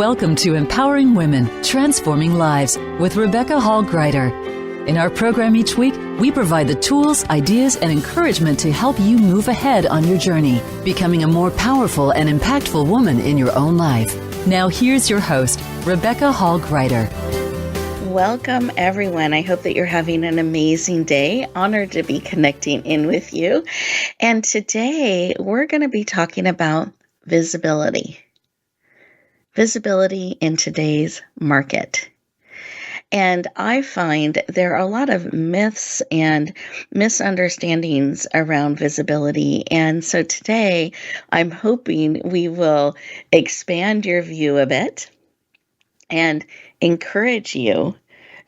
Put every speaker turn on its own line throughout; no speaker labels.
Welcome to Empowering Women, Transforming Lives with Rebecca Hall Gruyter. In our program each week, we provide the tools, ideas, and encouragement to help you move ahead on your journey, becoming a more powerful and impactful woman in your own life. Now here's your host, Rebecca Hall Gruyter.
Welcome, everyone. I hope that you're having an amazing day. Honored to be connecting in with you. And today we're going to be talking about visibility. Visibility in today's market. And I find there are a lot of myths and misunderstandings around visibility. And so today I'm hoping we will expand your view a bit and encourage you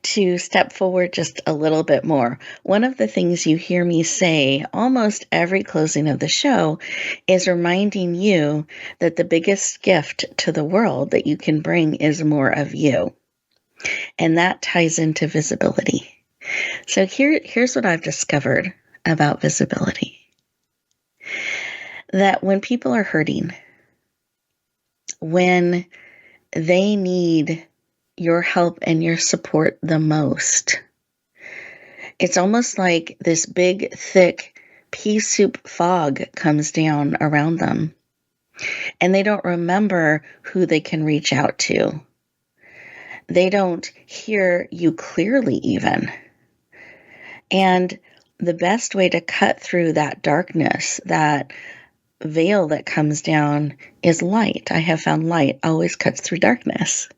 to step forward just a little bit more. One of the things you hear me say almost every closing of the show is reminding you that the biggest gift to the world that you can bring is more of you. And that ties into visibility. So here's what I've discovered about visibility. That when people are hurting, when they need your help and your support the most, it's almost like this big, thick pea soup fog comes down around them, and they don't remember who they can reach out to. They don't hear you clearly even. And the best way to cut through that darkness, that veil that comes down, is light. I have found light always cuts through darkness.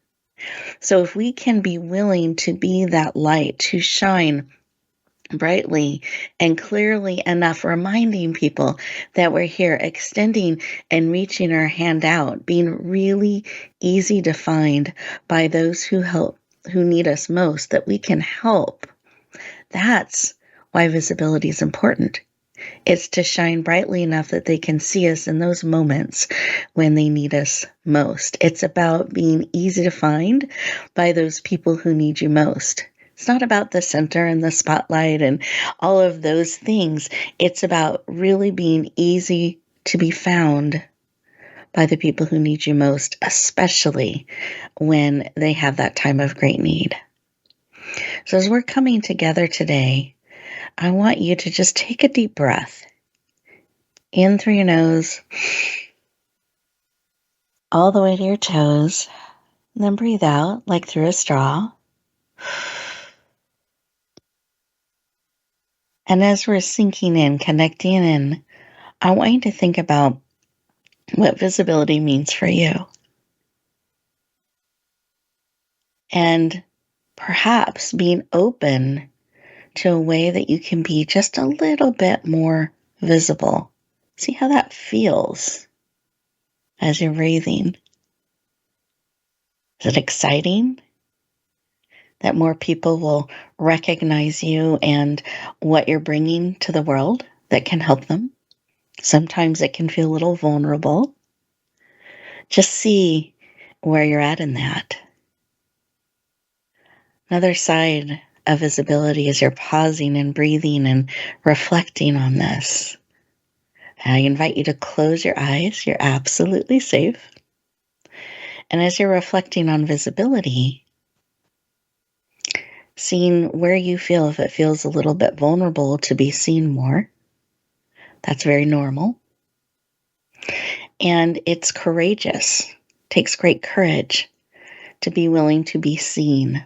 So if we can be willing to be that light, to shine brightly and clearly enough, reminding people that we're here, extending and reaching our hand out, being really easy to find by those who need us most, that we can help. That's why visibility is important. It's to shine brightly enough that they can see us in those moments when they need us most. It's about being easy to find by those people who need you most. It's not about the center and the spotlight and all of those things. It's about really being easy to be found by the people who need you most, especially when they have that time of great need. So as we're coming together today, I want you to just take a deep breath in through your nose, all the way to your toes, and then breathe out like through a straw. And as we're sinking in, connecting in, I want you to think about what visibility means for you. And perhaps being open to a way that you can be just a little bit more visible. See how that feels as you're breathing. Is it exciting that more people will recognize you and what you're bringing to the world that can help them? Sometimes it can feel a little vulnerable. Just see where you're at in that. Another side of visibility is you're pausing and breathing and reflecting on this. I invite you to close your eyes. You're absolutely safe. And as you're reflecting on visibility, seeing where you feel, if it feels a little bit vulnerable to be seen more, that's very normal. And it's courageous. It takes great courage to be willing to be seen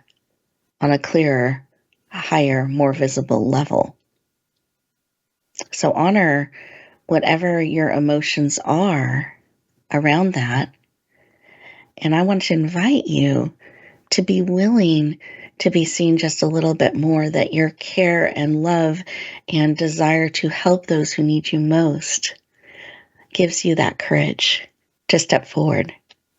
on a clearer, higher, more visible level. So honor whatever your emotions are around that. And I want to invite you to be willing to be seen just a little bit more, that your care and love and desire to help those who need you most gives you that courage to step forward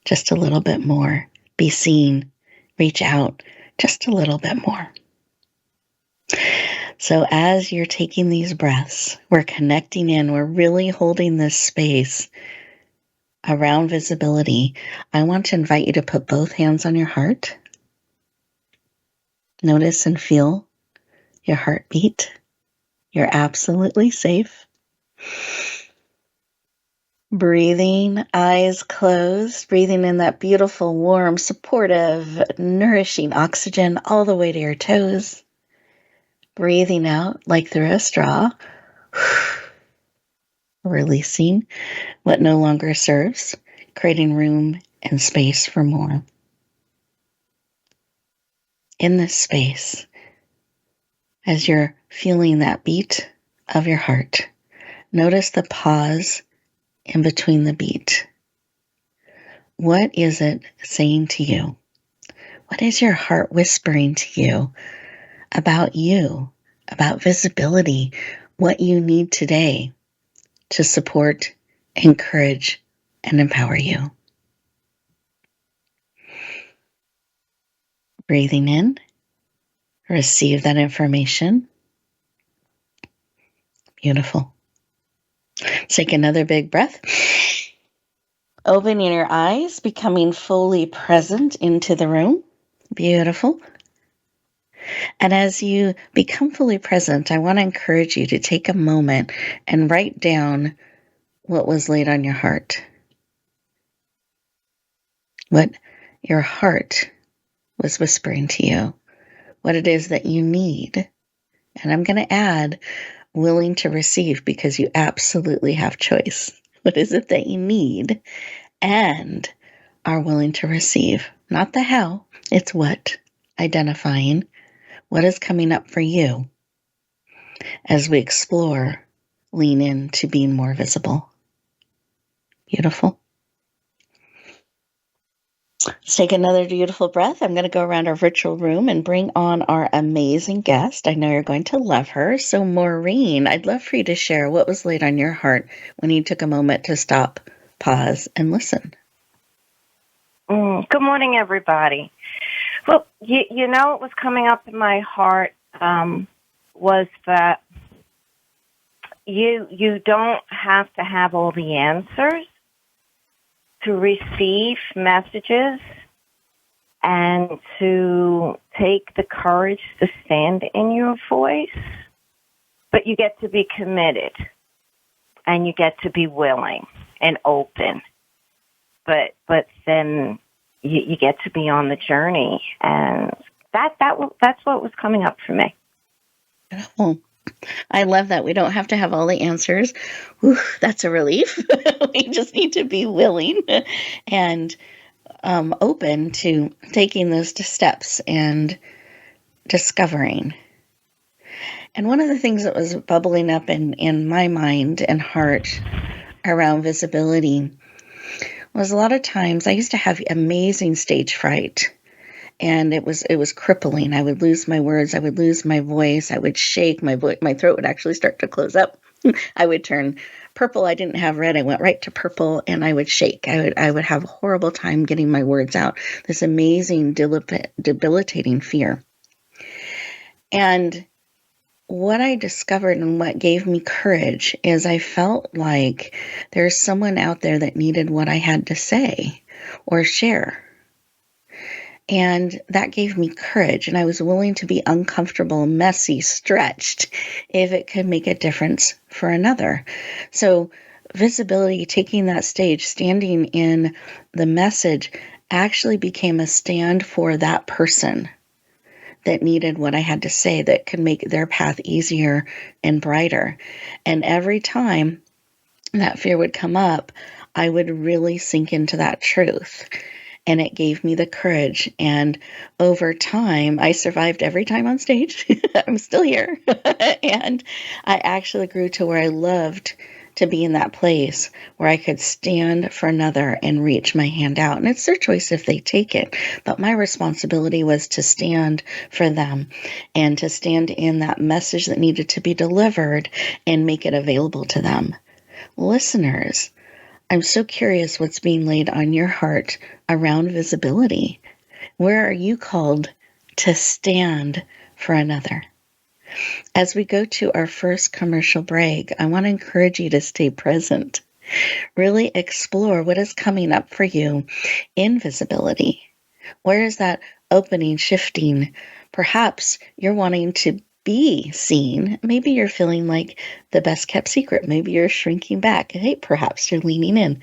just a little bit more, be seen, reach out just a little bit more. So as you're taking these breaths, we're connecting in, we're really holding this space around visibility. I want to invite you to put both hands on your heart. Notice and feel your heartbeat. You're absolutely safe. Breathing, eyes closed, breathing in that beautiful, warm, supportive, nourishing oxygen all the way to your toes. Breathing out like through a straw, releasing what no longer serves, creating room and space for more. In this space, as you're feeling that beat of your heart, notice the pause in between the beat. What is it saying to you? What is your heart whispering to you, about visibility, what you need today to support, encourage, and empower you? Breathing in, receive that information. Beautiful. Take another big breath. Opening your eyes, becoming fully present into the room. Beautiful. And as you become fully present, I want to encourage you to take a moment and write down what was laid on your heart. What your heart was whispering to you. What it is that you need. And I'm going to add willing to receive, because you absolutely have choice. What is it that you need and are willing to receive? Not the how, it's what. Identifying what is coming up for you as we explore, lean into being more visible. Beautiful. Let's take another beautiful breath. I'm going to go around our virtual room and bring on our amazing guest. I know you're going to love her. So, Maureen, I'd love for you to share what was laid on your heart when you took a moment to stop, pause, and listen.
Good morning, everybody. Well, you know what was coming up in my heart was that you don't have to have all the answers to receive messages and to take the courage to stand in your voice, but you get to be committed and you get to be willing and open. But then you get to be on the journey, and that's what was coming up for me.
Oh, I love that. We don't have to have all the answers. Whew, that's a relief. We just need to be willing and open to taking those steps and discovering. And one of the things that was bubbling up in my mind and heart around visibility was a lot of times I used to have amazing stage fright. And it was crippling. I would lose my words. I would lose my voice. I would shake. My throat would actually start to close up. I would turn purple. I didn't have red. I went right to purple, and I would shake. I would have a horrible time getting my words out. This amazing, debilitating fear. And what I discovered and what gave me courage is I felt like there's someone out there that needed what I had to say or share. And that gave me courage, and I was willing to be uncomfortable, messy, stretched, if it could make a difference for another. So visibility, taking that stage, standing in the message, actually became a stand for that person that needed what I had to say, that could make their path easier and brighter. And every time that fear would come up, I would really sink into that truth. And it gave me the courage. And over time, I survived every time on stage. I'm still here. And I actually grew to where I loved to be in that place where I could stand for another and reach my hand out. And it's their choice if they take it. But my responsibility was to stand for them and to stand in that message that needed to be delivered and make it available to them. Listeners, I'm so curious what's being laid on your heart around visibility. Where are you called to stand for another? As we go to our first commercial break, I want to encourage you to stay present. Really explore what is coming up for you in visibility. Where is that opening, shifting? Perhaps you're wanting to be seen. Maybe you're feeling like the best kept secret. Maybe you're shrinking back. Hey, perhaps you're leaning in.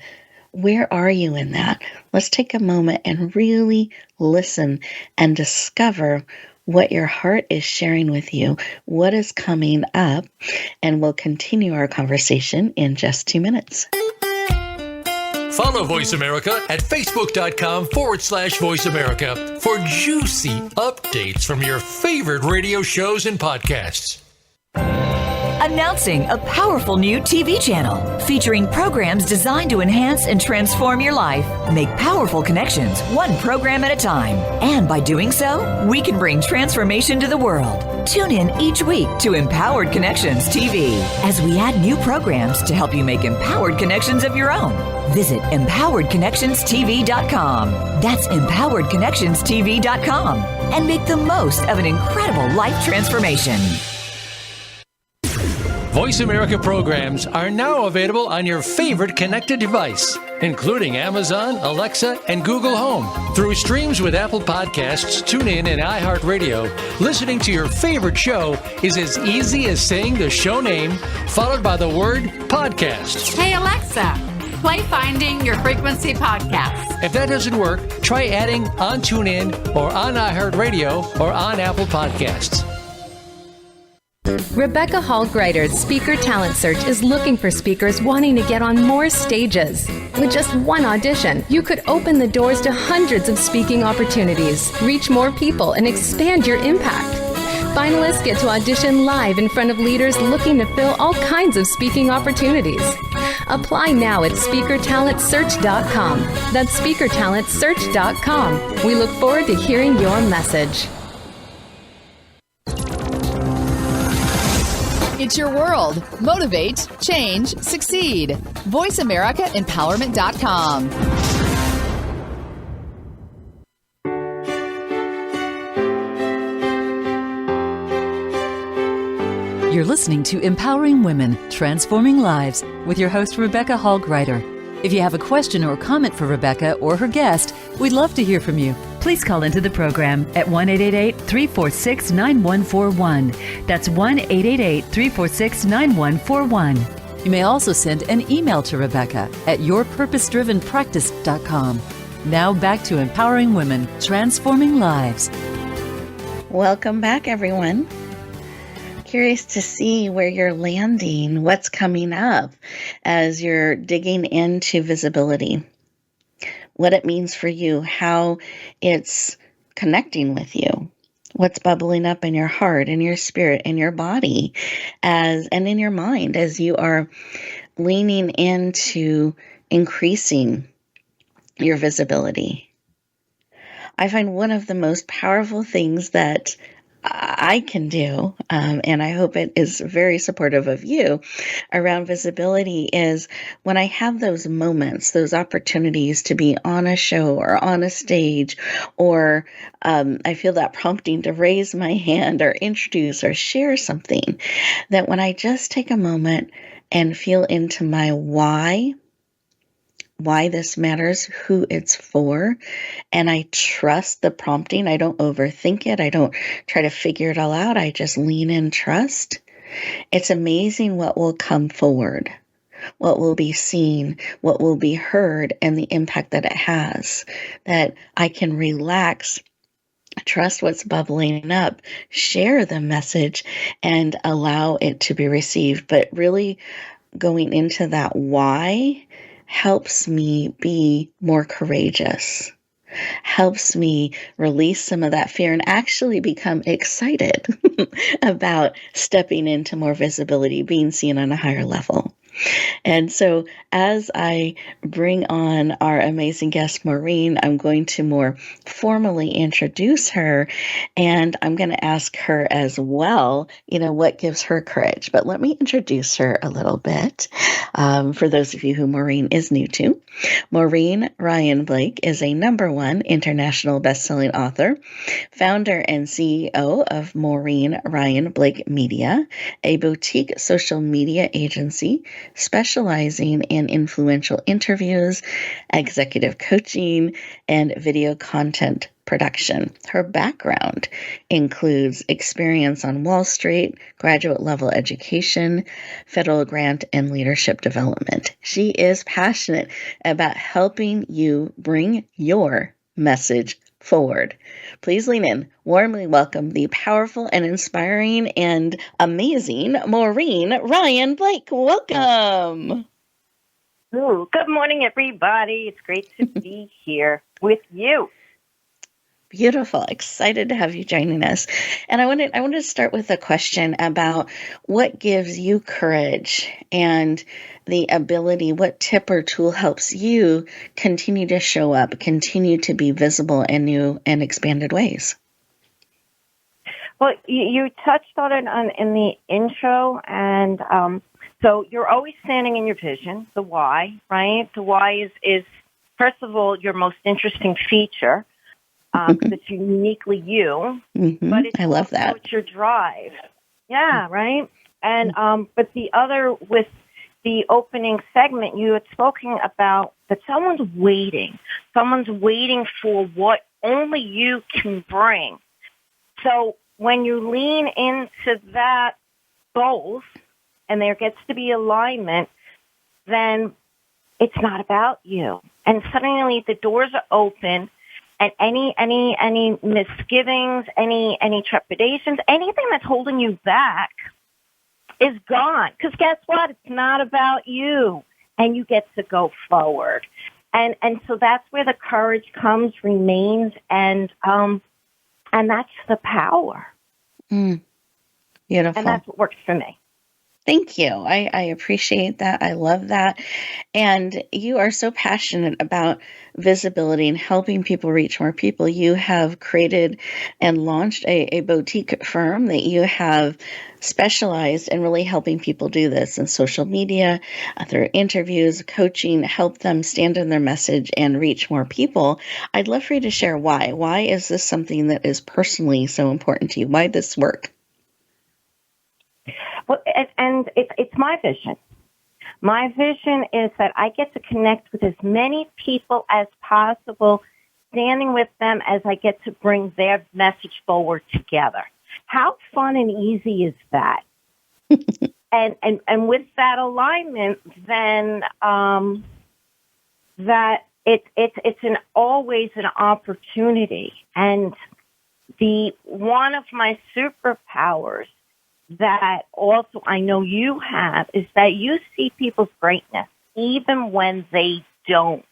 Where are you in that? Let's take a moment and really listen and discover what your heart is sharing with you, what is coming up, and we'll continue our conversation in just 2 minutes.
Follow Voice America at facebook.com/Voice America for juicy updates from your favorite radio shows and podcasts.
Announcing a powerful new TV channel featuring programs designed to enhance and transform your life. Make powerful connections, one program at a time. And by doing so, we can bring transformation to the world. Tune in each week to Empowered Connections TV as we add new programs to help you make empowered connections of your own. Visit empoweredconnectionstv.com. That's empoweredconnectionstv.com. And make the most of an incredible life transformation.
Voice America programs are now available on your favorite connected device, including Amazon, Alexa, and Google Home. Through streams with Apple Podcasts, TuneIn, and iHeartRadio, listening to your favorite show is as easy as saying the show name followed by the word podcast.
Hey, Alexa, play Finding Your Frequency podcast.
If that doesn't work, try adding on TuneIn or on iHeartRadio or on Apple Podcasts.
Rebecca Hall Gruyter's Speaker Talent Search is looking for speakers wanting to get on more stages. With just one audition, you could open the doors to hundreds of speaking opportunities, reach more people, and expand your impact. Finalists get to audition live in front of leaders looking to fill all kinds of speaking opportunities. Apply now at SpeakerTalentSearch.com. That's SpeakerTalentSearch.com. We look forward to hearing your message.
It's your world. Motivate, change, succeed. VoiceAmericaEmpowerment.com.
You're listening to Empowering Women, Transforming Lives with your host, Rebecca Hall Gruyter. If you have a question or comment for Rebecca or her guest, we'd love to hear from you. Please call into the program at 1-888-346-9141. That's 1-888-346-9141. You may also send an email to Rebecca at yourpurposedrivenpractice.com. Now back to Empowering Women, Transforming Lives.
Welcome back, everyone. Curious to see where you're landing, what's coming up as you're digging into visibility, what it means for you, how it's connecting with you, what's bubbling up in your heart, in your spirit, in your body, and in your mind as you are leaning into increasing your visibility. I find one of the most powerful things that I can do, and I hope it is very supportive of you around visibility, is when I have those moments, those opportunities to be on a show or on a stage, or I feel that prompting to raise my hand or introduce or share something, that when I just take a moment and feel into my why this matters, who it's for, and I trust the prompting. I don't overthink it. I don't try to figure it all out. I just lean in trust. It's amazing what will come forward, what will be seen, what will be heard, and the impact that it has, that I can relax, trust what's bubbling up, share the message, and allow it to be received. But really going into that why helps me be more courageous, helps me release some of that fear and actually become excited about stepping into more visibility, being seen on a higher level. And so as I bring on our amazing guest, Maureen, I'm going to more formally introduce her, and I'm going to ask her as well, what gives her courage. But let me introduce her a little bit. For those of you who Maureen is new to, Maureen Ryan Blake is a #1 international best-selling author, founder and CEO of Maureen Ryan Blake Media, a boutique social media agency specializing in influential interviews, executive coaching, and video content production. Her background includes experience on Wall Street, graduate level education, federal grant, and leadership development. She is passionate about helping you bring your message forward. Please lean in. Warmly welcome the powerful and inspiring and amazing Maureen Ryan Blake. Welcome.
Ooh, good morning, everybody. It's great to be here with you.
Beautiful. Excited to have you joining us. And I wanted to start with a question about what gives you courage and the ability, what tip or tool helps you continue to show up, continue to be visible in new and expanded ways?
Well, you touched on it in the intro, and so you're always standing in your vision, the why, right? The why is first of all, your most interesting feature. Because it's uniquely you, but it's
I love that.
It's your drive. Yeah, right? And but the other, with the opening segment, you had spoken about that someone's waiting for what only you can bring. So when you lean into that both, and there gets to be alignment, then it's not about you. And suddenly the doors are open. And any misgivings, any trepidations, anything that's holding you back is gone. Because guess what? It's not about you, and you get to go forward. And so that's where the courage comes, remains, and that's the power.
Beautiful.
And that's what works for me.
Thank you. I appreciate that. I love that. And you are so passionate about visibility and helping people reach more people. You have created and launched a boutique firm that you have specialized in really helping people do this in social media, through interviews, coaching, help them stand in their message and reach more people. I'd love for you to share why. Why is this something that is personally so important to you? Why this work?
Well, and it's my vision. My vision is that I get to connect with as many people as possible, standing with them as I get to bring their message forward together. How fun and easy is that? and with that alignment, then that it's always an opportunity. And the one of my superpowers that also I know you have is that you see people's greatness even when they don't.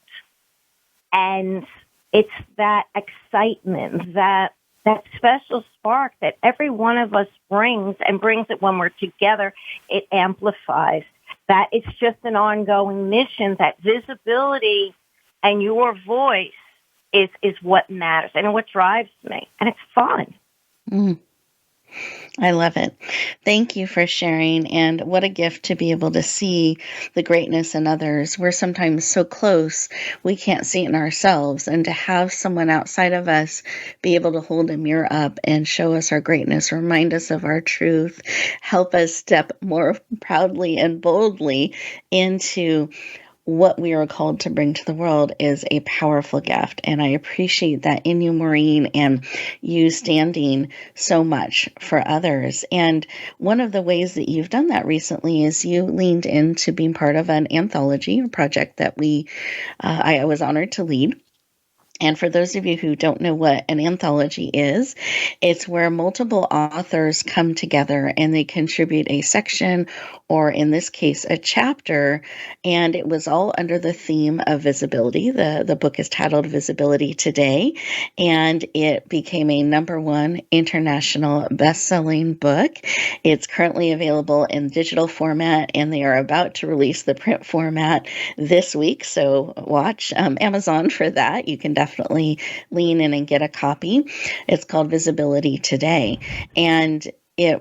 And it's that excitement, that special spark that every one of us brings it when we're together. It amplifies. That it's just an ongoing mission, that visibility and your voice is what matters and what drives me. And it's fun.
I love it. Thank you for sharing. And what a gift to be able to see the greatness in others. We're sometimes so close, we can't see it in ourselves. And to have someone outside of us be able to hold a mirror up and show us our greatness, remind us of our truth, help us step more proudly and boldly into what we are called to bring to the world is a powerful gift. And I appreciate that in you, Maureen, and you standing so much for others. And one of the ways that you've done that recently is you leaned into being part of an anthology, a project that I was honored to lead. And for those of you who don't know what an anthology is, it's where multiple authors come together and they contribute a section, or in this case, a chapter, and it was all under the theme of visibility. The book is titled Visibility Today, and it became a #1 international best-selling book. It's currently available in digital format, and they are about to release the print format this week, so watch Amazon for that. You can definitely lean in and get a copy. It's called Visibility Today, and it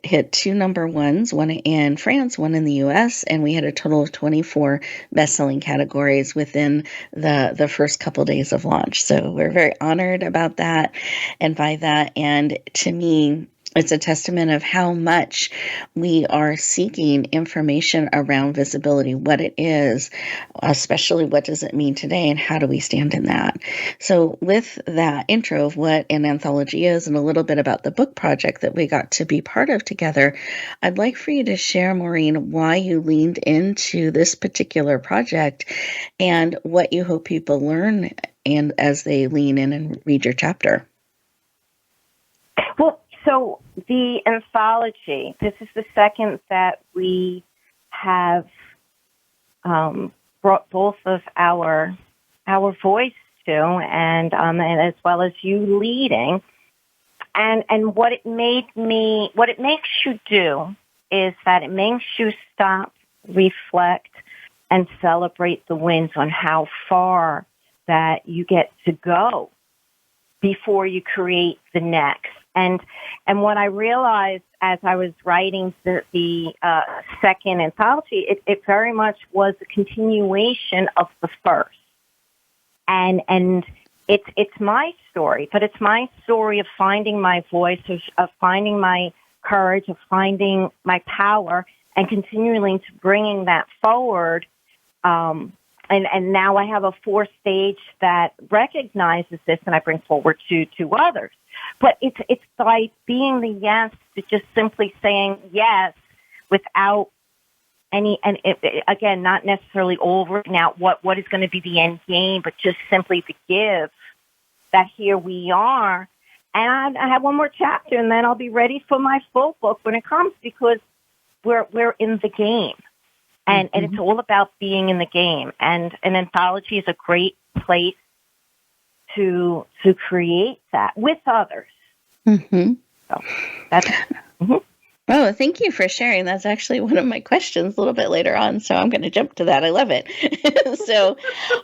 hit 2 #1s, one in France, one in the US, and we had a total of 24 best-selling categories within the first couple days of launch. So we're very honored about that and by that. And to me, It's a testament of how much we are seeking information around visibility, what it is, especially what does it mean today, and how do we stand in that. So with that intro of what an anthology is and a little bit about the book project that we got to be part of together, I'd like for you to share, Maureen, why you leaned into this particular project and what you hope people learn and as they lean in and read your chapter.
Well, so the anthology, this is the second that we have brought both of our voice to, and as well as you leading. And what it makes you do is that it makes you stop, reflect, and celebrate the wins on how far that you get to go before you create the next. And what I realized as I was writing the second anthology, it very much was a continuation of the first. And it's my story, but it's my story of finding my voice, of finding my courage, of finding my power, and continually to bringing that forward. And now I have a fourth stage that recognizes this, and I bring forward to others. But it's by being the yes to just simply saying yes without any, and again, not necessarily overing out what is going to be the end game, but just simply to give that here we are. And I have one more chapter, and then I'll be ready for my full book when it comes, because we're in the game. And it's all about being in the game. And an anthology is a great place to create that with others.
Mm-hmm.
So that's. Mm-hmm.
Oh, thank you for sharing. That's actually one of my questions a little bit later on, so I'm going to jump to that. I love it. So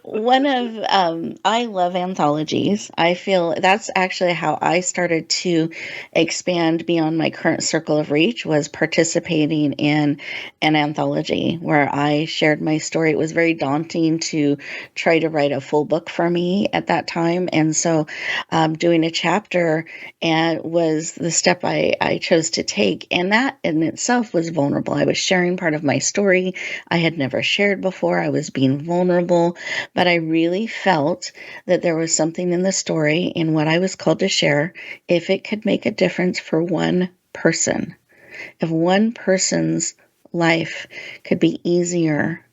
I love anthologies. I feel that's actually how I started to expand beyond my current circle of reach, was participating in an anthology where I shared my story. It was very daunting to try to write a full book for me at that time. And so doing a chapter was the step I chose to take. And that in itself was vulnerable. I was sharing part of my story I had never shared before. I was being vulnerable, but I really felt that there was something in the story, in what I was called to share, if it could make a difference for one person, if one person's life could be easier,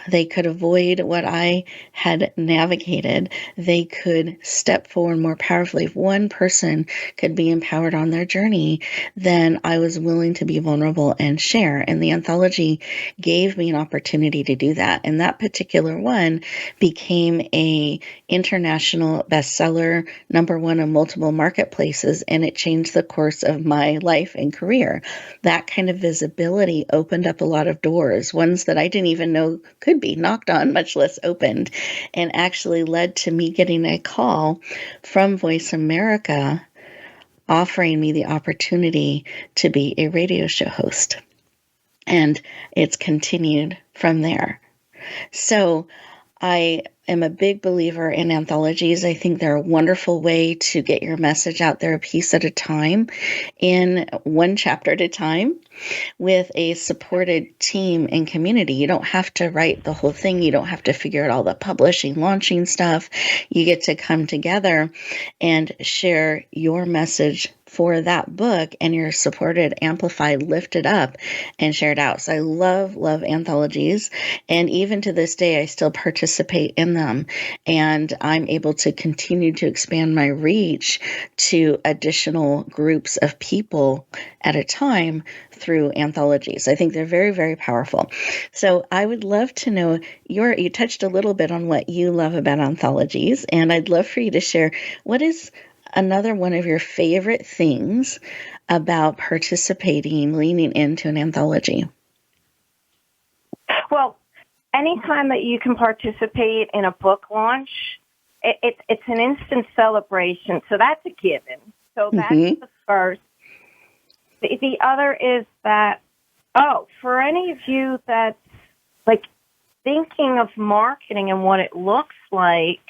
they could avoid what I had navigated. They could step forward more powerfully. If one person could be empowered on their journey, then I was willing to be vulnerable and share. And the anthology gave me an opportunity to do that. And that particular one became a international bestseller, #1 in multiple marketplaces, and it changed the course of my life and career. That kind of visibility opened up a lot of doors, ones that I didn't even know could be knocked on, much less opened, and actually led to me getting a call from Voice America offering me the opportunity to be a radio show host. And it's continued from there. So I am a big believer in anthologies. I think they're a wonderful way to get your message out there a piece at a time, in one chapter at a time, with a supported team and community. You don't have to write the whole thing. You don't have to figure out all the publishing, launching stuff. You get to come together and share your message for that book, and you're supported, amplified, lifted up, and shared out. So I love anthologies. And even to this day, I still participate in them. And I'm able to continue to expand my reach to additional groups of people at a time through anthologies. I think they're very, very powerful. So I would love to know, you touched a little bit on what you love about anthologies, and I'd love for you to share, what is another one of your favorite things about participating, leaning into an anthology?
Well, anytime that you can participate in a book launch, it's an instant celebration. So that's a given. So that's the first. The other is that, for any of you that's like thinking of marketing and what it looks like,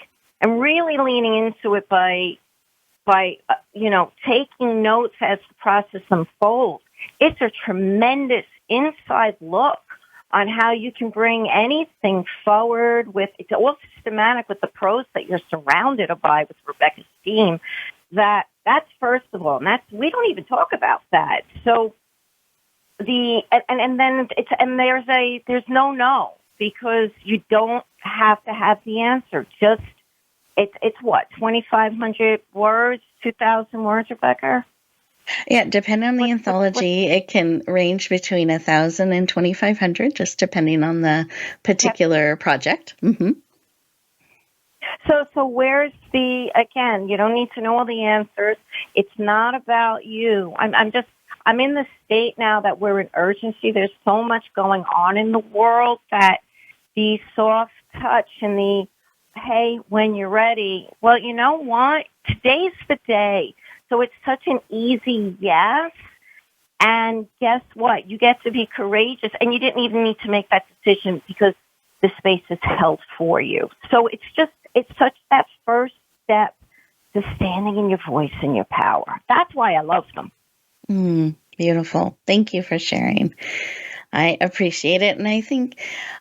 and really leaning into it by taking notes as the process unfolds. It's a tremendous inside look on how you can bring anything forward with, it's all systematic with the pros that you're surrounded by with Rebecca's team. That's first of all, and we don't even talk about that. So there's no, because you don't have to have the answer. Just, it's what, 2,500 words, 2,000 words, Rebecca?
Yeah, depending on the anthology, it can range between 1,000 and 2,500, just depending on the particular project. Mm-hmm.
So where's again, you don't need to know all the answers. It's not about you. I'm in the state now that we're in urgency. There's so much going on in the world that the soft touch and the, hey, when you're ready, well, you know what? Today's the day. So it's such an easy yes. And guess what? You get to be courageous, and you didn't even need to make that decision because the space is held for you. So it's such that first step to standing in your voice and your power. That's why I love them.
Beautiful. Thank you for sharing. I appreciate it. And I think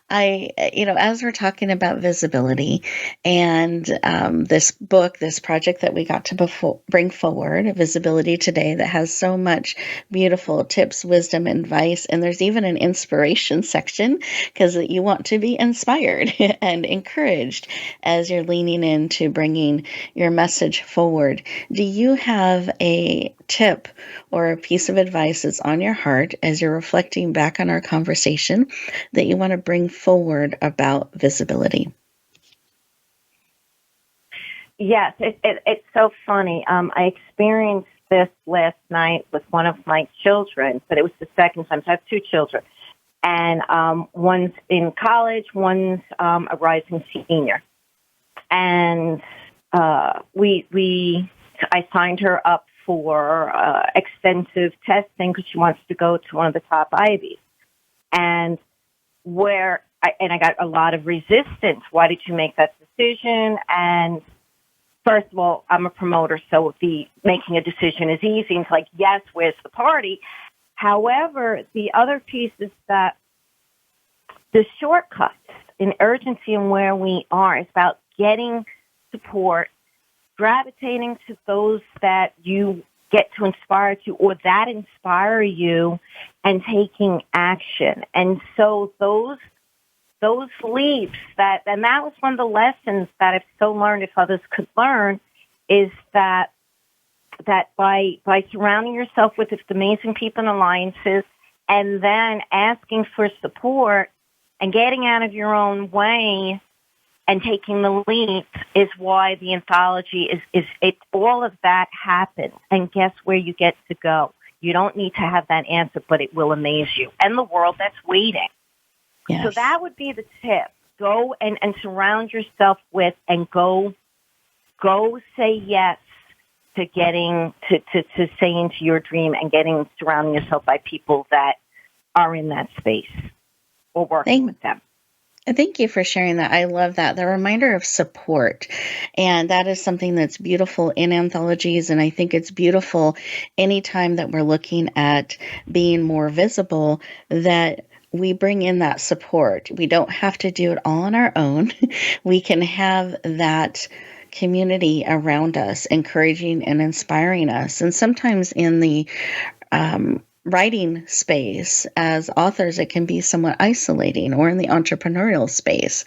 as we're talking about visibility and this book, this project that we got to bring forward, Visibility Today, that has so much beautiful tips, wisdom, advice, and there's even an inspiration section because you want to be inspired and encouraged as you're leaning into bringing your message forward. Do you have a tip or a piece of advice that's on your heart as you're reflecting back on our conversation that you want to bring forward about visibility?
Yes, it's so funny. I experienced this last night with one of my children, but it was the second time. So I have two children, and one's in college, one's a rising senior, and I signed her up for extensive testing because she wants to go to one of the top Ivies. And I got a lot of resistance. Why did you make that decision? And first of all, I'm a promoter, so making a decision is easy. It's like, yes, where's the party? However, the other piece is that the shortcuts in urgency and where we are is about getting support, gravitating to those that you get to inspire to or that inspire you, and taking action. And so those leaps and that was one of the lessons that I've so learned, if others could learn, is that by surrounding yourself with amazing people and alliances, and then asking for support and getting out of your own way and taking the leap is why the anthology is all of that happens. And guess where you get to go? You don't need to have that answer, but it will amaze you and the world that's waiting. Yes. So that would be the tip. Go and surround yourself with, and go say yes to getting to saying to your dream and surrounding yourself by people that are in that space or working with them.
Thank you for sharing that. I love that. The reminder of support. And that is something that's beautiful in anthologies. And I think it's beautiful anytime that we're looking at being more visible, that we bring in that support. We don't have to do it all on our own. We can have that community around us, encouraging and inspiring us. And sometimes in the writing space as authors, it can be somewhat isolating, or in the entrepreneurial space,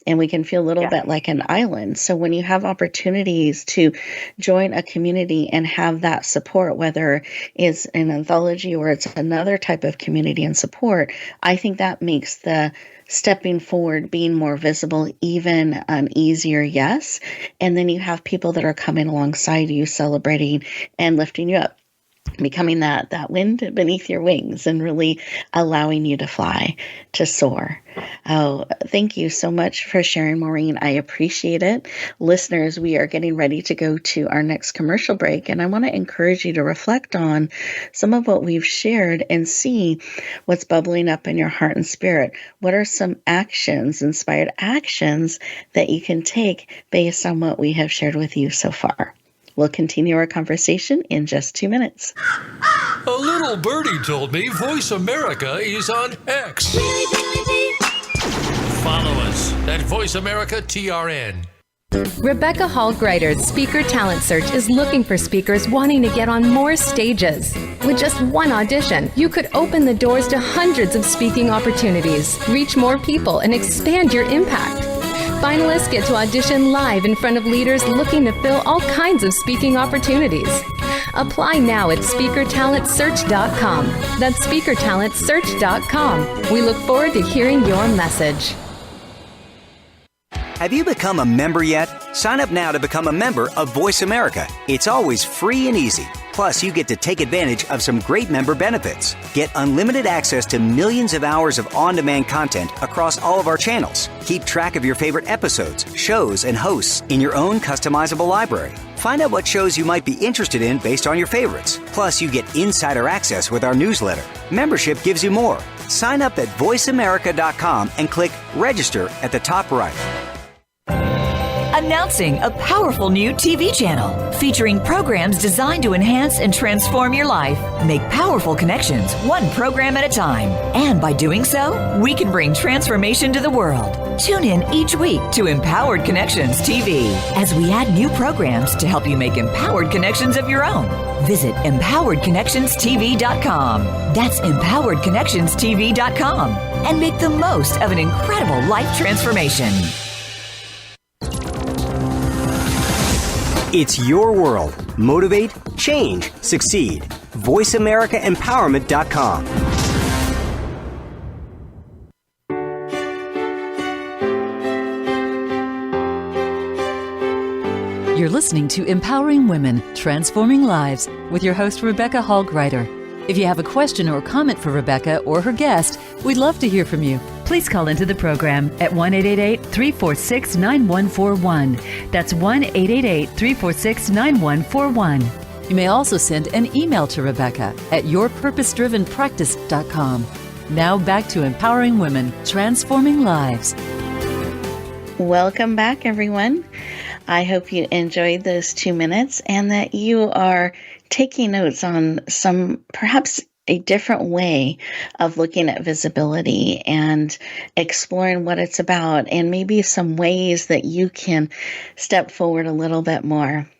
and we can feel a little bit like an island. So when you have opportunities to join a community and have that support, whether it's an anthology or it's another type of community and support, I think that makes the stepping forward, being more visible, even an easier yes. And then you have people that are coming alongside you, celebrating and lifting you up, becoming that wind beneath your wings and really allowing you to fly, to soar. Oh, thank you so much for sharing, Maureen. I appreciate it. Listeners, we are getting ready to go to our next commercial break, and I want to encourage you to reflect on some of what we've shared and see what's bubbling up in your heart and spirit. What are some inspired actions that you can take based on what we have shared with you so far? We'll continue our conversation in just 2 minutes.
A little birdie told me Voice America is on X. Follow us at Voice America TRN.
Rebecca Hall Gruyter's Speaker Talent Search is looking for speakers wanting to get on more stages. With just one audition, you could open the doors to hundreds of speaking opportunities, reach more people, and expand your impact. Finalists get to audition live in front of leaders looking to fill all kinds of speaking opportunities. Apply now at speakertalentsearch.com. That's speakertalentsearch.com. We look forward to hearing your message.
Have you become a member yet? Sign up now to become a member of Voice America. It's always free and easy. Plus, you get to take advantage of some great member benefits. Get unlimited access to millions of hours of on-demand content across all of our channels. Keep track of your favorite episodes, shows, and hosts in your own customizable library. Find out what shows you might be interested in based on your favorites. Plus, you get insider access with our newsletter. Membership gives you more. Sign up at voiceamerica.com and click register at the top right.
Announcing a powerful new TV channel featuring programs designed to enhance and transform your life. Make powerful connections, one program at a time. And by doing so, we can bring transformation to the world. Tune in each week to Empowered Connections TV as we add new programs to help you make empowered connections of your own. Visit empoweredconnectionstv.com. That's empoweredconnectionstv.com. And make the most of an incredible life transformation.
It's your world. Motivate, change, succeed. VoiceAmericaEmpowerment.com.
You're listening to Empowering Women, Transforming Lives with your host, Rebecca Hall Gruyter. If you have a question or comment for Rebecca or her guest, we'd love to hear from you. Please call into the program at 1-888-346-9141. That's 1-888-346-9141. You may also send an email to Rebecca at yourpurposedrivenpractice.com. Now back to Empowering Women, Transforming Lives.
Welcome back, everyone. I hope you enjoyed those 2 minutes and that you are taking notes on some, perhaps a different way of looking at visibility and exploring what it's about, and maybe some ways that you can step forward a little bit more.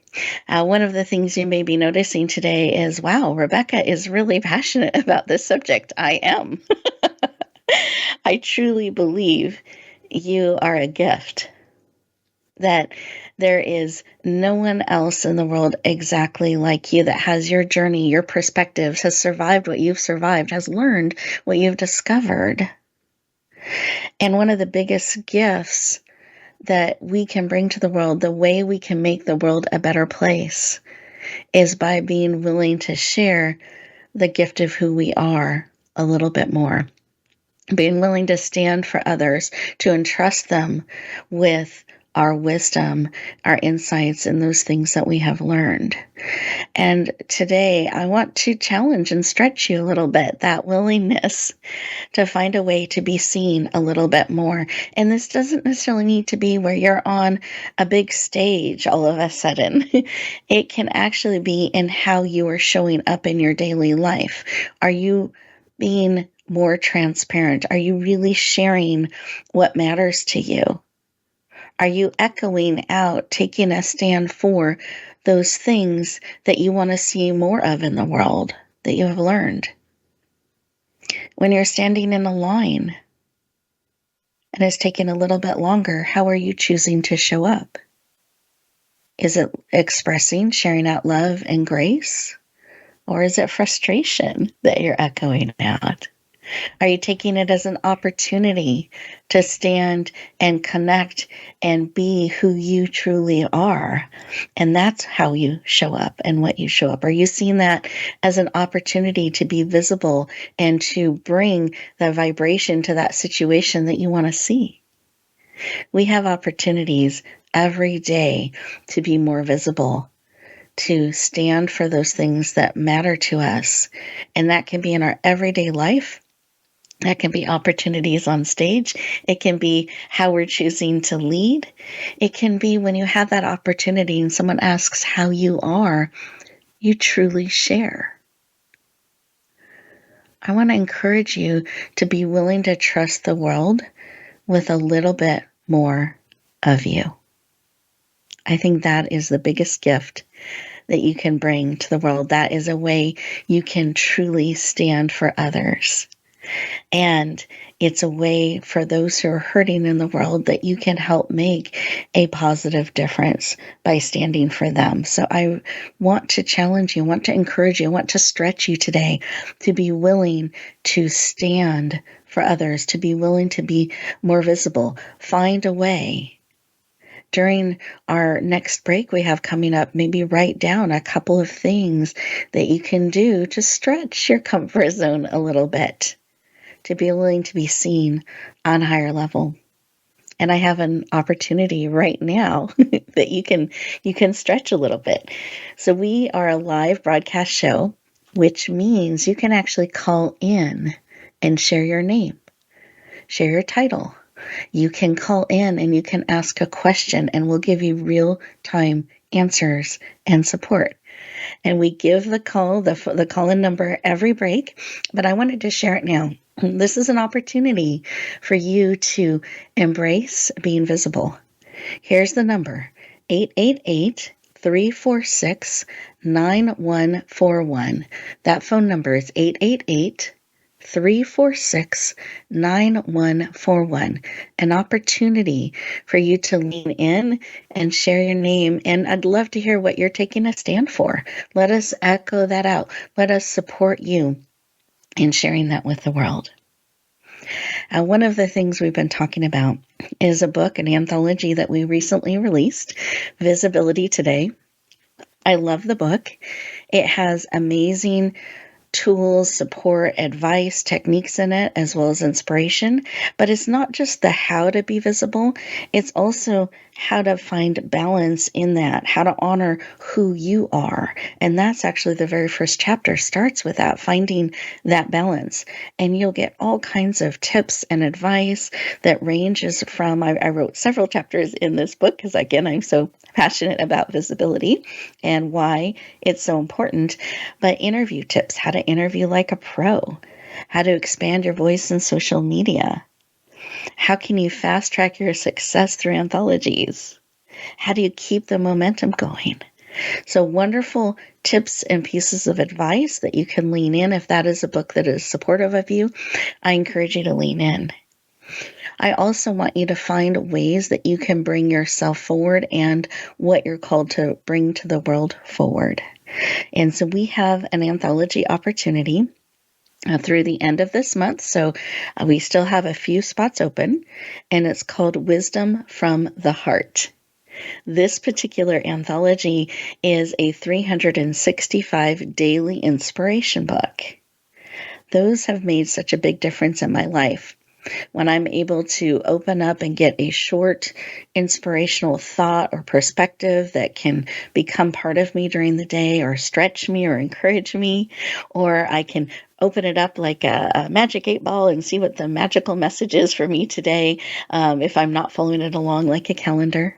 One of the things you may be noticing today is, wow, Rebecca is really passionate about this subject. I am. I truly believe you are a gift, that there is no one else in the world exactly like you that has your journey, your perspectives, has survived what you've survived, has learned what you've discovered. And one of the biggest gifts that we can bring to the world, the way we can make the world a better place, is by being willing to share the gift of who we are a little bit more. Being willing to stand for others, to entrust them with our wisdom, our insights, and those things that we have learned. And today I want to challenge and stretch you a little bit, that willingness to find a way to be seen a little bit more. And this doesn't necessarily need to be where you're on a big stage all of a sudden. It can actually be in how you are showing up in your daily life. Are you being more transparent? Are you really sharing what matters to you? Are you echoing out, taking a stand for those things that you want to see more of in the world, that you have learned? When you're standing in a line and it's taking a little bit longer, how are you choosing to show up? Is it expressing, sharing out love and grace? Or is it frustration that you're echoing out? Are you taking it as an opportunity to stand and connect and be who you truly are? And that's how you show up and what you show up. Are you seeing that as an opportunity to be visible and to bring the vibration to that situation that you want to see? We have opportunities every day to be more visible, to stand for those things that matter to us. And that can be in our everyday life. That can be opportunities on stage. It can be how we're choosing to lead. It can be when you have that opportunity and someone asks how you are, you truly share. I want to encourage you to be willing to trust the world with a little bit more of you. I think that is the biggest gift that you can bring to the world. That is a way you can truly stand for others. And it's a way for those who are hurting in the world that you can help make a positive difference by standing for them. So I want to challenge you, I want to encourage you, I want to stretch you today to be willing to stand for others, to be willing to be more visible. Find a way. During our next break we have coming up, maybe write down a couple of things that you can do to stretch your comfort zone a little bit, to be willing to be seen on a higher level. And I have an opportunity right now that you can stretch a little bit. So we are a live broadcast show, which means you can actually call in and share your name, share your title. You can call in and you can ask a question, and we'll give you real-time answers and support. And we give the call-in number every break, but I wanted to share it now. This is an opportunity for you to embrace being visible. Here's the number, 888-346-9141. That phone number is 888-346-9141. An opportunity for you to lean in and share your name. And I'd love to hear what you're taking a stand for. Let us echo that out. Let us support you in sharing that with the world. One of the things we've been talking about is a book, an anthology that we recently released, Visibility Today. I love the book. It has amazing tools, support, advice, techniques in it, as well as inspiration. But it's not just the how to be visible. It's also how to find balance in that, how to honor who you are. And that's actually the very first chapter starts with that, finding that balance. And you'll get all kinds of tips and advice that ranges from, I wrote several chapters in this book because, again, I'm so passionate about visibility and why it's so important. But interview tips, how to interview like a pro, how to expand your voice in social media. How can you fast track your success through anthologies? How do you keep the momentum going? So wonderful tips and pieces of advice that you can lean in. If that is a book that is supportive of you, I encourage you to lean in. I also want you to find ways that you can bring yourself forward and what you're called to bring to the world forward. And so we have an anthology opportunity through the end of this month. So we still have a few spots open, and it's called Wisdom from the Heart. This particular anthology is a 365 daily inspiration book. Those have made such a big difference in my life. When I'm able to open up and get a short inspirational thought or perspective that can become part of me during the day or stretch me or encourage me, or I can open it up like a magic 8-ball and see what the magical message is for me today if I'm not following it along like a calendar.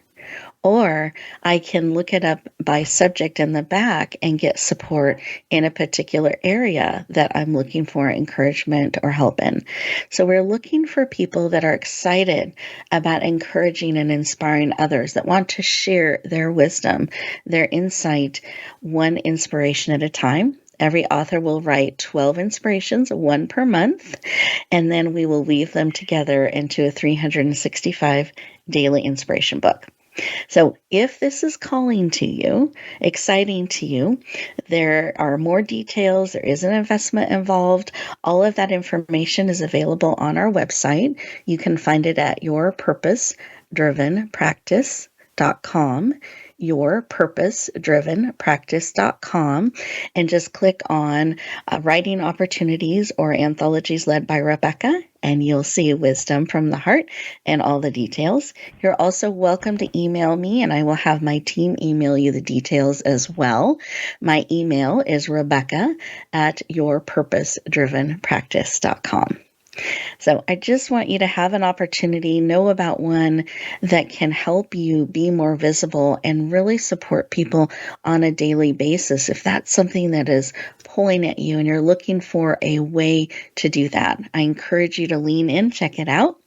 Or I can look it up by subject in the back and get support in a particular area that I'm looking for encouragement or help in. So we're looking for people that are excited about encouraging and inspiring others, that want to share their wisdom, their insight, one inspiration at a time. Every author will write 12 inspirations, one per month, and then we will weave them together into a 365 daily inspiration book. So if this is calling to you, exciting to you, there are more details, there is an investment involved. All of that information is available on our website. You can find it at yourpurposedrivenpractice.com, yourpurposedrivenpractice.com, and just click on writing opportunities or anthologies led by Rebecca, and you'll see Wisdom from the Heart and all the details. You're also welcome to email me, and I will have my team email you the details as well. My email is Rebecca@yourpurposedrivenpractice.com. So I just want you to have an opportunity, know about one that can help you be more visible and really support people on a daily basis. If that's something that is pulling at you and you're looking for a way to do that, I encourage you to lean in, check it out.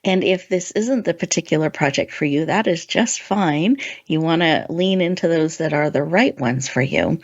And if this isn't the particular project for you, that is just fine. You want to lean into those that are the right ones for you.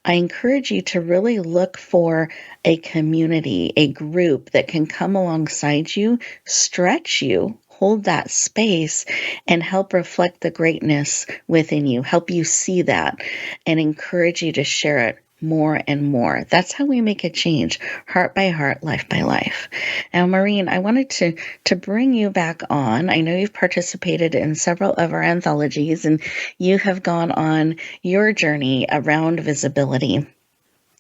I encourage you to really look for a community, a group that can come alongside you, stretch you, hold that space, and help reflect the greatness within you, help you see that, and encourage you to share it more and more. That's how we make a change, heart by heart, life by life. Now, Maureen, I wanted to bring you back on. I know you've participated in several of our anthologies, and you have gone on your journey around visibility.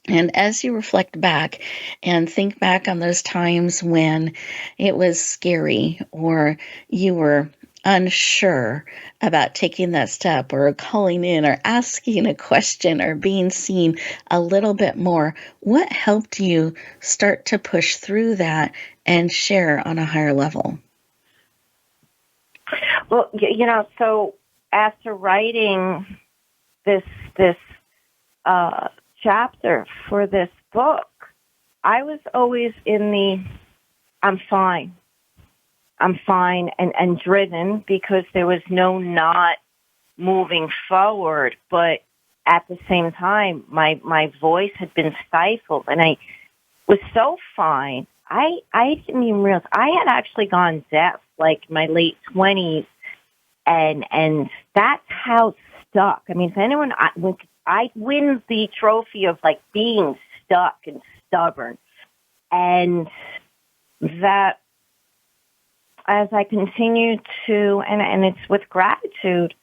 And as you reflect back and think back on those times when it was scary or you were unsure about taking that step or calling in or asking a question or being seen a little bit more, what helped you start to push through that and share on a higher level?
Well, so after writing this chapter for this book, I was always in the I'm fine and driven because there was no not moving forward. But at the same time, my voice had been stifled, and I was so fine. I didn't even realize I had actually gone deaf, like my late 20s, and that's how stuck. I mean, if anyone, I win the trophy of like being stuck and stubborn, and that as I continue to, and it's with gratitude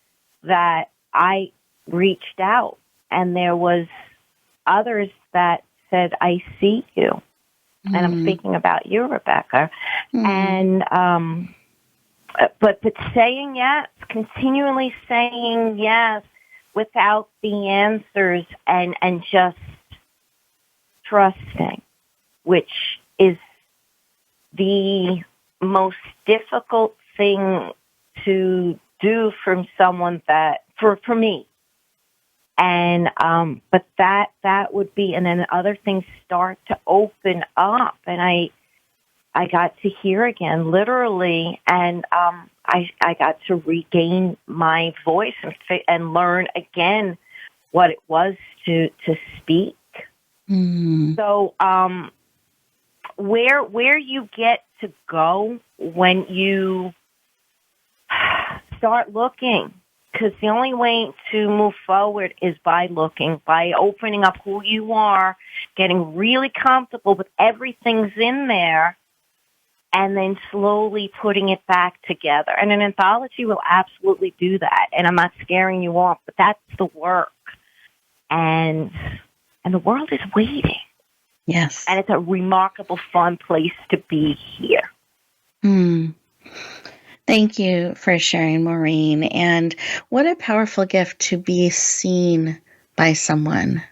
that I reached out, and there was others that said, "I see you," and I'm speaking about you, Rebecca, and but saying yes, continually saying yes without the answers, and just trusting, which is the most difficult thing to do from someone that, for me. And, but that would be, and then other things start to open up, and I got to hear again, literally, and, I got to regain my voice and learn again what it was to speak. So, where you get to go when you start looking, because the only way to move forward is by looking, by opening up who you are, getting really comfortable with everything's in there, and then slowly putting it back together. And an anthology will absolutely do that. And I'm not scaring you off, but that's the work. And the world is waiting.
Yes.
And it's a remarkable, fun place to be here.
Thank you for sharing, Maureen. And what a powerful gift to be seen by someone,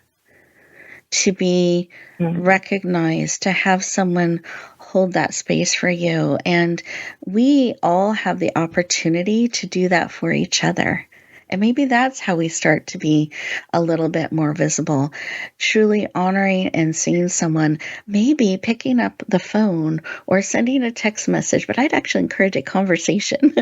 to be recognized, to have someone hold that space for you. And we all have the opportunity to do that for each other. And maybe that's how we start to be a little bit more visible, truly honoring and seeing someone, maybe picking up the phone or sending a text message. But I'd actually encourage a conversation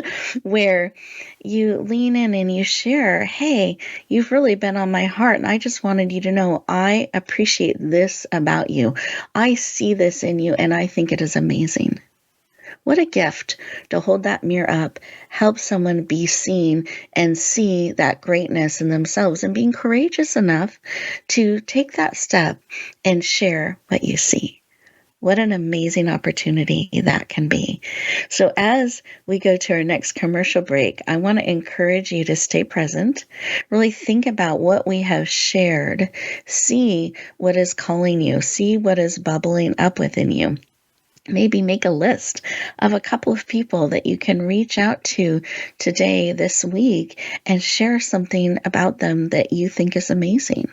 where you lean in and you share, hey, you've really been on my heart, and I just wanted you to know I appreciate this about you. I see this in you, and I think it is amazing. What a gift to hold that mirror up, help someone be seen and see that greatness in themselves, and being courageous enough to take that step and share what you see. What an amazing opportunity that can be. So as we go to our next commercial break, I want to encourage you to stay present, really think about what we have shared, see what is calling you, see what is bubbling up within you. Maybe make a list of a couple of people that you can reach out to today, this week, and share something about them that you think is amazing.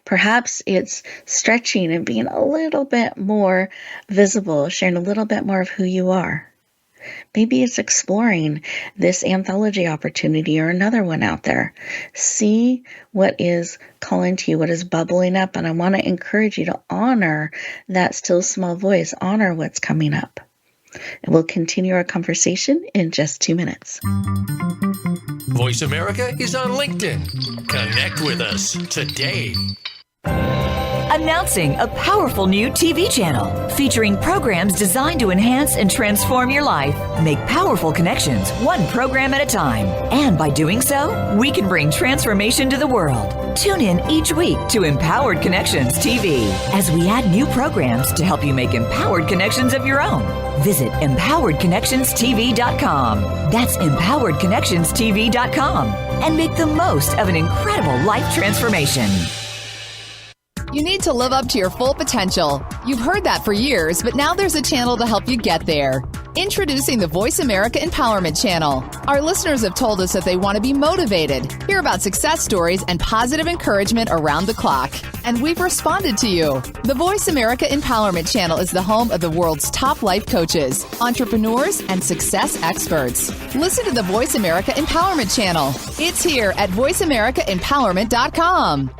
Perhaps it's stretching and being a little bit more visible, sharing a little bit more of who you are. Maybe it's exploring this anthology opportunity or another one out there. See what is calling to you, what is bubbling up. And I want to encourage you to honor that still small voice, honor what's coming up. And we'll continue our conversation in just 2 minutes.
Voice America is on LinkedIn. Connect with us today.
Announcing a powerful new TV channel featuring programs designed to enhance and transform your life. Make powerful connections, one program at a time. And by doing so, we can bring transformation to the world. Tune in each week to Empowered Connections TV as we add new programs to help you make empowered connections of your own. Visit empoweredconnectionstv.com. That's empoweredconnectionstv.com. And make the most of an incredible life transformation.
You need to live up to your full potential. You've heard that for years, but now there's a channel to help you get there. Introducing the Voice America Empowerment Channel. Our listeners have told us that they want to be motivated, hear about success stories, and positive encouragement around the clock. And we've responded to you. The Voice America Empowerment Channel is the home of the world's top life coaches, entrepreneurs, and success experts. Listen to the Voice America Empowerment Channel. It's here at voiceamericaempowerment.com.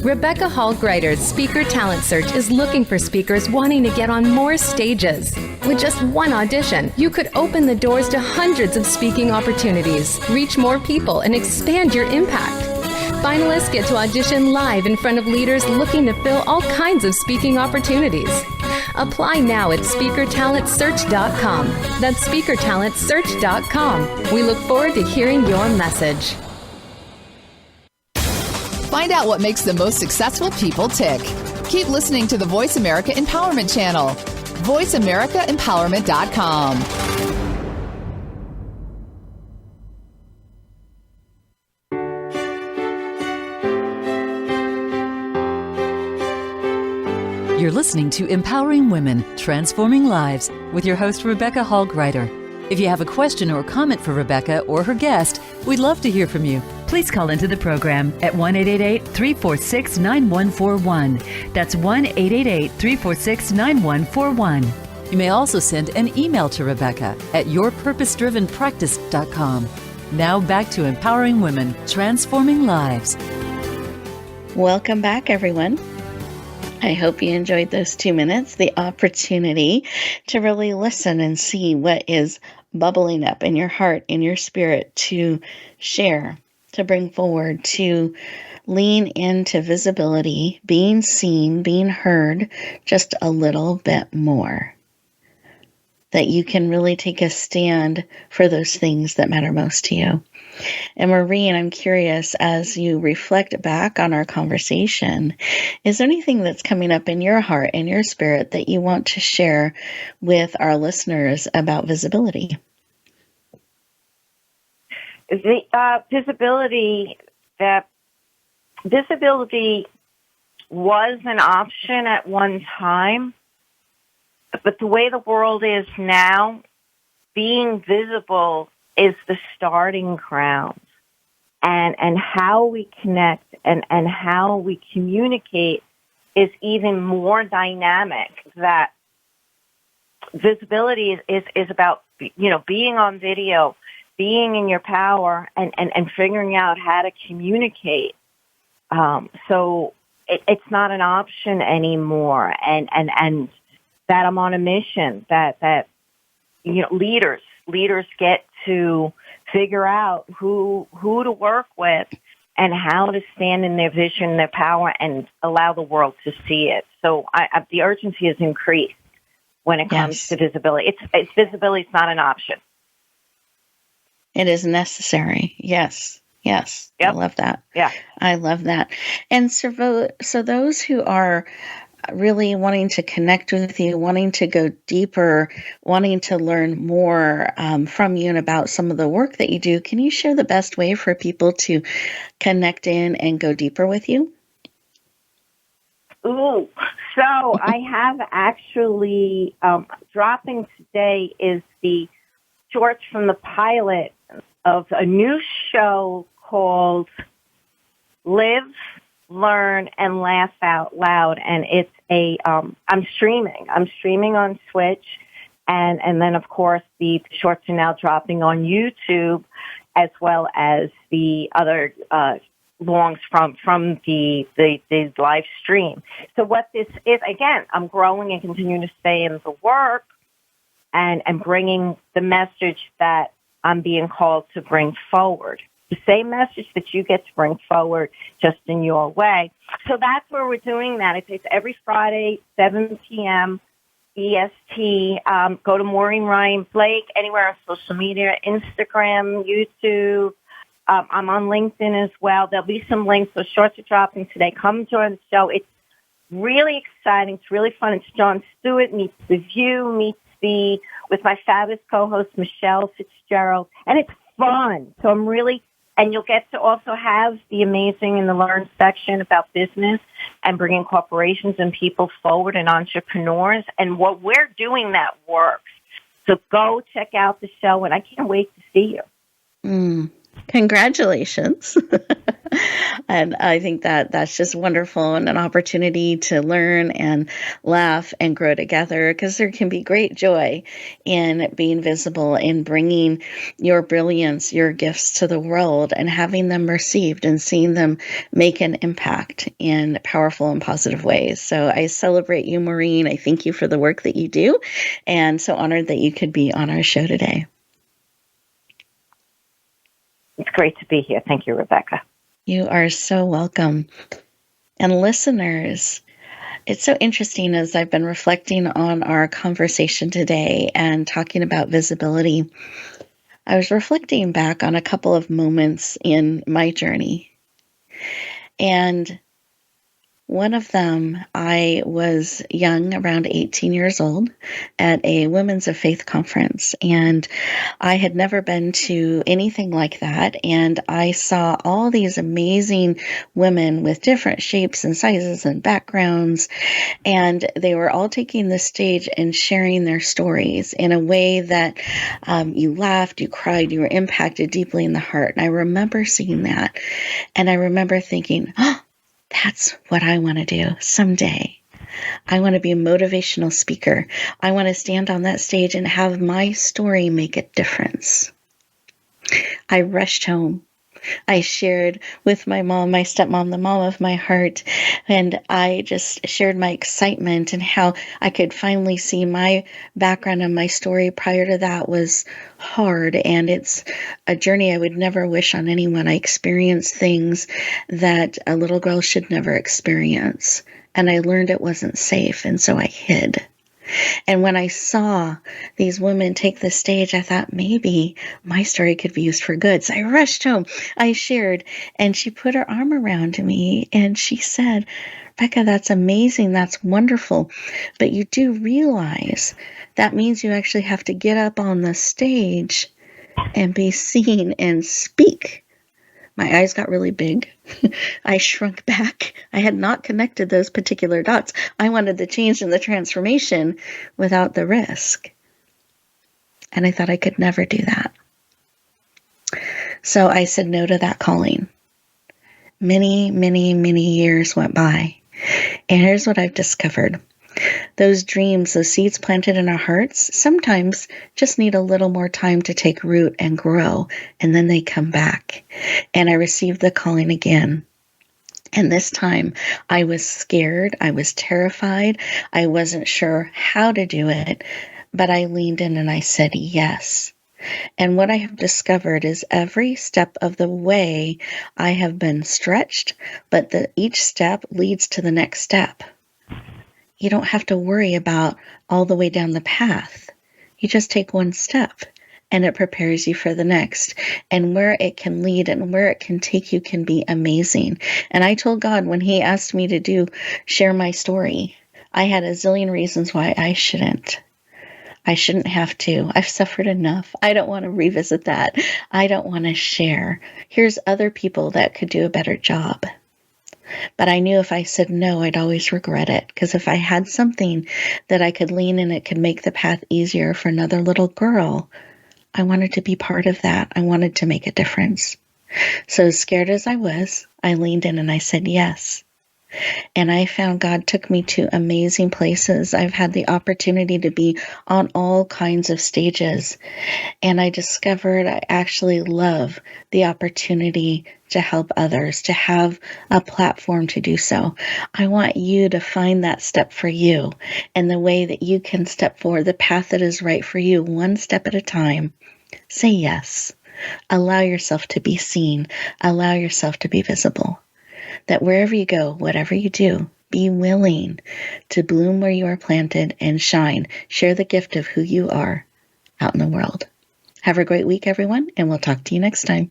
Rebecca Hall Gruyter's Speaker Talent Search is looking for speakers wanting to get on more stages. With just one audition, you could open the doors to hundreds of speaking opportunities, reach more people, and expand your impact. Finalists get to audition live in front of leaders looking to fill all kinds of speaking opportunities. Apply now at speakertalentsearch.com. That's speakertalentsearch.com. We look forward to hearing your message.
Find out what makes the most successful people tick. Keep listening to the Voice America Empowerment Channel. voiceamericaempowerment.com.
You're listening to Empowering Women, Transforming Lives with your host, Rebecca Hall Gruyter. If you have a question or comment for Rebecca or her guest, we'd love to hear from you. Please call into the program at 1-888-346-9141. That's 1-888-346-9141. You may also send an email to Rebecca at yourpurposedrivenpractice.com. Now back to Empowering Women, Transforming Lives.
Welcome back, everyone. I hope you enjoyed those 2 minutes, the opportunity to really listen and see what is bubbling up in your heart, in your spirit, to share, to bring forward, to lean into visibility, being seen, being heard just a little bit more. That you can really take a stand for those things that matter most to you. And Maureen, I'm curious, as you reflect back on our conversation, is there anything that's coming up in your heart, in your spirit, that you want to share with our listeners about visibility?
The visibility was an option at one time, but the way the world is now, being visible is the starting ground. And how we connect and how we communicate is even more dynamic. That visibility is about, being on video, being in your power, and figuring out how to communicate. So it's not an option anymore. And that I'm on a mission, that leaders get to figure out who to work with and how to stand in their vision, their power, and allow the world to see it. So the urgency has increased when it comes to visibility. It's visibility is not an option.
It is necessary. Yes. Yep. I love that.
Yeah.
I love that. And so those who are really wanting to connect with you, wanting to go deeper, wanting to learn more from you and about some of the work that you do, can you share the best way for people to connect in and go deeper with you?
Ooh, so I have actually, dropping today is the shorts from the pilot of a new show called live, learn, and laugh out loud. And it's I'm streaming on Switch. And then, of course, the shorts are now dropping on YouTube, as well as the other longs from the live stream. So what this is, again, I'm growing and continuing to stay in the work and bringing the message that I'm being called to bring forward. The same message that you get to bring forward, just in your way. So that's where we're doing that. It's every Friday, 7 p.m. EST. Go to Maureen Ryan Blake anywhere on social media, Instagram, YouTube. I'm on LinkedIn as well. There'll be some links. So shorts are dropping today. Come join the show. It's really exciting. It's really fun. It's Jon Stewart meets The View, with my fabulous co-host, Michelle Fitzgerald. And it's fun. So and you'll get to also have the amazing and the learn section about business and bringing corporations and people forward and entrepreneurs. And what we're doing that works. So go check out the show, and I can't wait to see you.
Congratulations. And I think that's just wonderful, and an opportunity to learn and laugh and grow together, because there can be great joy in being visible, in bringing your brilliance, your gifts to the world, and having them received and seeing them make an impact in powerful and positive ways. So I celebrate you, Maureen. I thank you for the work that you do, and so honored that you could be on our show today.
It's great to be here. Thank you, Rebecca.
You are so welcome. And listeners, it's so interesting as I've been reflecting on our conversation today and talking about visibility. I was reflecting back on a couple of moments in my journey. And one of them, I was young, around 18 years old, at a Women's of Faith conference. And I had never been to anything like that. And I saw all these amazing women with different shapes and sizes and backgrounds. And they were all taking the stage and sharing their stories in a way that you laughed, you cried, you were impacted deeply in the heart. And I remember seeing that. And I remember thinking, that's what I want to do someday. I want to be a motivational speaker. I want to stand on that stage and have my story make a difference. I rushed home. I shared with my mom, my stepmom, the mom of my heart, and I just shared my excitement and how I could finally see my background and my story prior to that was hard, and it's a journey I would never wish on anyone. I experienced things that a little girl should never experience, and I learned it wasn't safe, and so I hid. And when I saw these women take the stage, I thought maybe my story could be used for good. So I rushed home. I shared, and she put her arm around me and she said, "Becca, that's amazing. That's wonderful. But you do realize that means you actually have to get up on the stage and be seen and speak." My eyes got really big. I shrunk back. I had not connected those particular dots. I wanted the change and the transformation without the risk. And I thought I could never do that. So I said no to that calling. Many, many, many years went by. And here's what I've discovered. Those dreams, those seeds planted in our hearts, sometimes just need a little more time to take root and grow, and then they come back. And I received the calling again. And this time I was scared. I was terrified. I wasn't sure how to do it, but I leaned in and I said yes. And what I have discovered is every step of the way I have been stretched, but each step leads to the next step. You don't have to worry about all the way down the path. You just take one step and it prepares you for the next. And where it can lead and where it can take you can be amazing. And I told God when he asked me to share my story, I had a zillion reasons why I shouldn't. I shouldn't have to. I've suffered enough. I don't want to revisit that. I don't want to share. Here's other people that could do a better job. But I knew if I said no, I'd always regret it. Because if I had something that I could lean in, it could make the path easier for another little girl. I wanted to be part of that. I wanted to make a difference. So scared as I was, I leaned in and I said yes. And I found God took me to amazing places. I've had the opportunity to be on all kinds of stages. And I discovered I actually love the opportunity to help others, to have a platform to do so. I want you to find that step for you and the way that you can step forward, the path that is right for you, one step at a time. Say yes. Allow yourself to be seen. Allow yourself to be visible. That wherever you go, whatever you do, be willing to bloom where you are planted and shine. Share the gift of who you are out in the world. Have a great week, everyone, and we'll talk to you next time.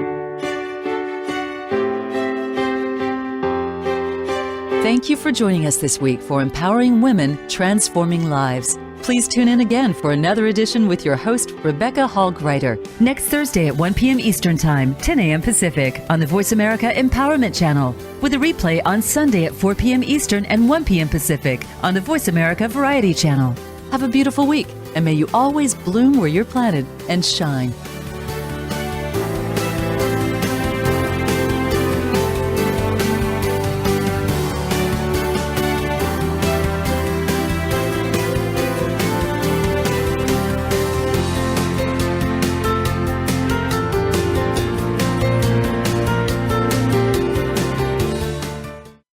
Thank you for joining us this week for Empowering Women, Transforming Lives. Please tune in again for another edition with your host, Rebecca Hall-Gruyter, next Thursday at 1 p.m. Eastern Time, 10 a.m. Pacific, on the Voice America Empowerment Channel, with a replay on Sunday at 4 p.m. Eastern and 1 p.m. Pacific on the Voice America Variety Channel. Have a beautiful week, and may you always bloom where you're planted and shine.